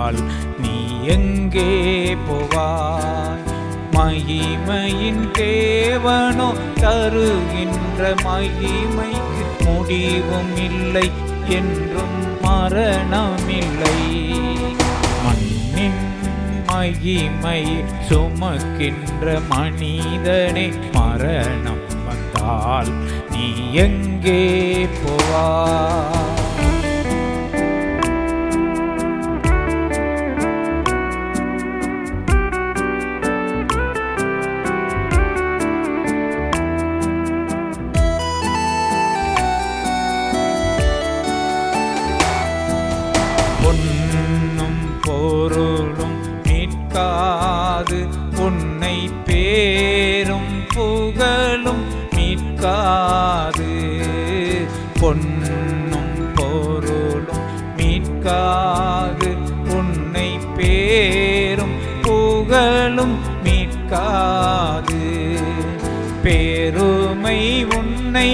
வந்தால் நீ எங்கே போவாய்? மகிமையின் தேவனோ தருகின்ற மகிமைக்கு முடிவும் இல்லை, என்றும் மரணமில்லை. மண்ணின் மகிமை சுமக்கின்ற மனிதனே, மரணம் வந்தால் நீ எங்கே போவாய்? பொன்னும் பொருளும் மீட்காது உன்னை, பேரும் புகழும் மீட்காது. பொன்னும் பொருளும் மீட்காது உன்னை, பேரும் புகழும் மீட்காது. பேருமை உன்னை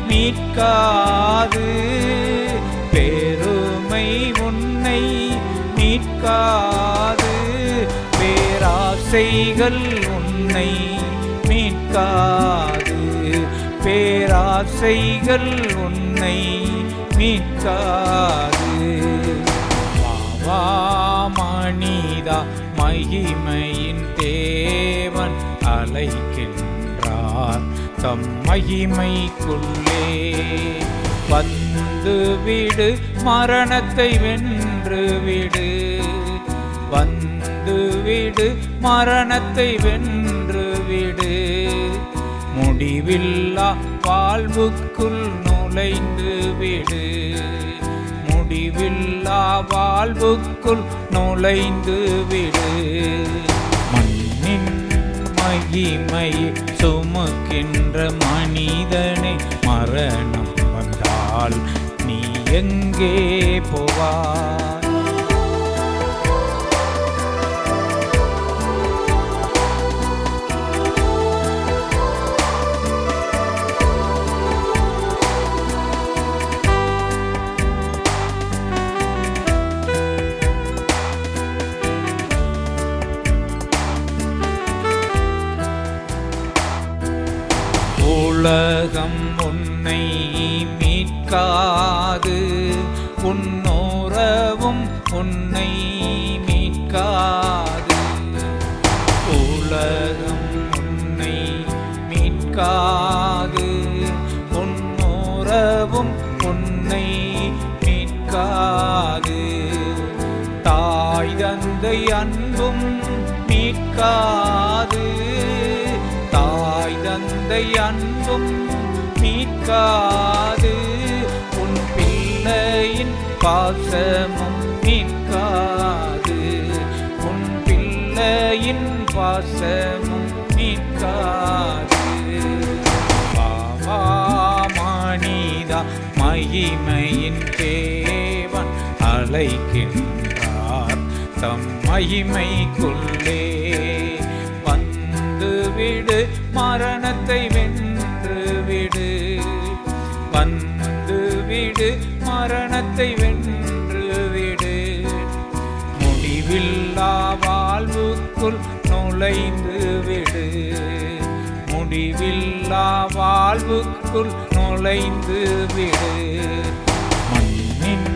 மீட்காது, பேருமை உன்னை மீட்காது. பேராசைகள் உன்னை மீட்காது, பேராசைகள் உன்னை மீட்காது. வா மனிதா, மகிமையின் தேவன் அழைக்கின்றார் தம் மகிமைக்குள்ளே. வந்து விடு, மரணத்தை வென்று விடு. வந்து விடு, மரணத்தை வென்று விடு. முடிவில்லா வாழ்வுக்குள் நுழைந்து விடு. முடிவில்லா வாழ்வுக்குள் நுழைந்து விடு. மண்ணின் மகிமை சுமக்கின்ற மனிதனை, மரணம் வந்தால் நீ எங்கே போவாய்? உலகம் உன்னை மீட்காது, உன்னோரவும் உன்னை மீட்காது. உலகம் உன்னை மீட்காது, உன்னோரவும் உன்னை மீட்காது. தாய் தந்தை அன்பும் மீட்காது, தாய் தந்தை அன்பும் மீட்காது. உன் பிள்ளையின் பாசமும் மீட்காது, உன் பிள்ளையின் பாசமும் மீட்காது. வா மனிதா, மகிமையின் தேவன் அழைக்கின்றார் தம் மகிமைக்குள்ளே. வந்து விடு, மரணத்தை வென்று விடு. வந்து விடு, மரணத்தை வென்று விடு. முடிவில்லா வாழ்வுக்குள் நுழைந்து விடு. முடிவில்லா வாழ்வுக்குள் நுழைந்து விடு. மண்ணின்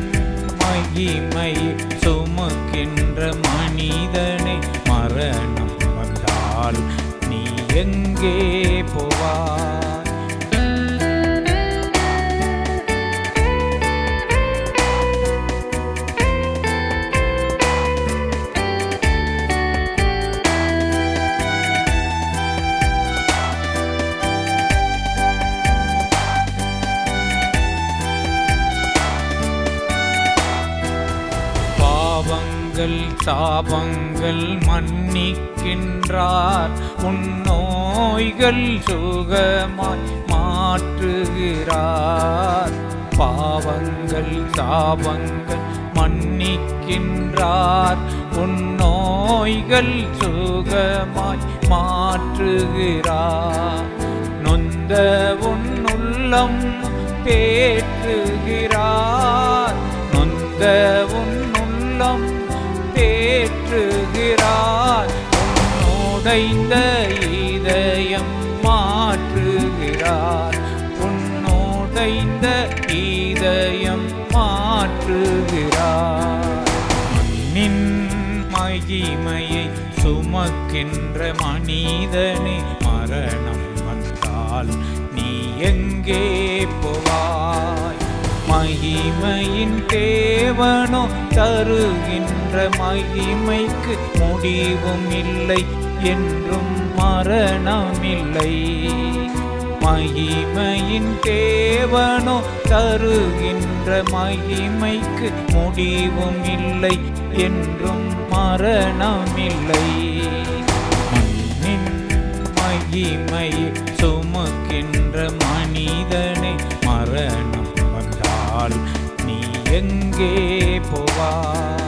மகிமை சுமக்கின்ற மனிதனை, மரணம் வந்தால் நீ எங்கே போவாய்? பாவங்கள் சாபங்கள் மன்னிக்கின்றார், உன் நோய்கள் சுகமாய் மாற்றுகிறார். பாவங்கள் சாபங்கள் மன்னிக்கின்றார், உன் நோய்கள் சுகமாய் மாற்றுகிறார். நொந்த உன் உள்ளம் தேற்றுகிறார், நொந்த உன் உள்ளம் உன்னுடைந்த இதயம் மாற்றுகிறார். உன்னுடைந்த இதயம் மாற்றுகிறார். மண்ணின் மகிமையை சுமக்கின்ற மனிதனே, மரணம் வந்தால் நீ எங்கே போவாய்? மகிமையின் தேவனோ தருகின்ற மகிமைக்கு முடிவும் இல்லை, என்றும் மரணமில்லை. மகிமையின் தேவனோ தருகின்ற மகிமைக்கு முடிவும் இல்லை, என்றும் மரணமில்லை. மண்ணின் மகிமை சுமக்கின்ற மனிதனை, மரணம் வந்தால் நீ எங்கே போவாய்?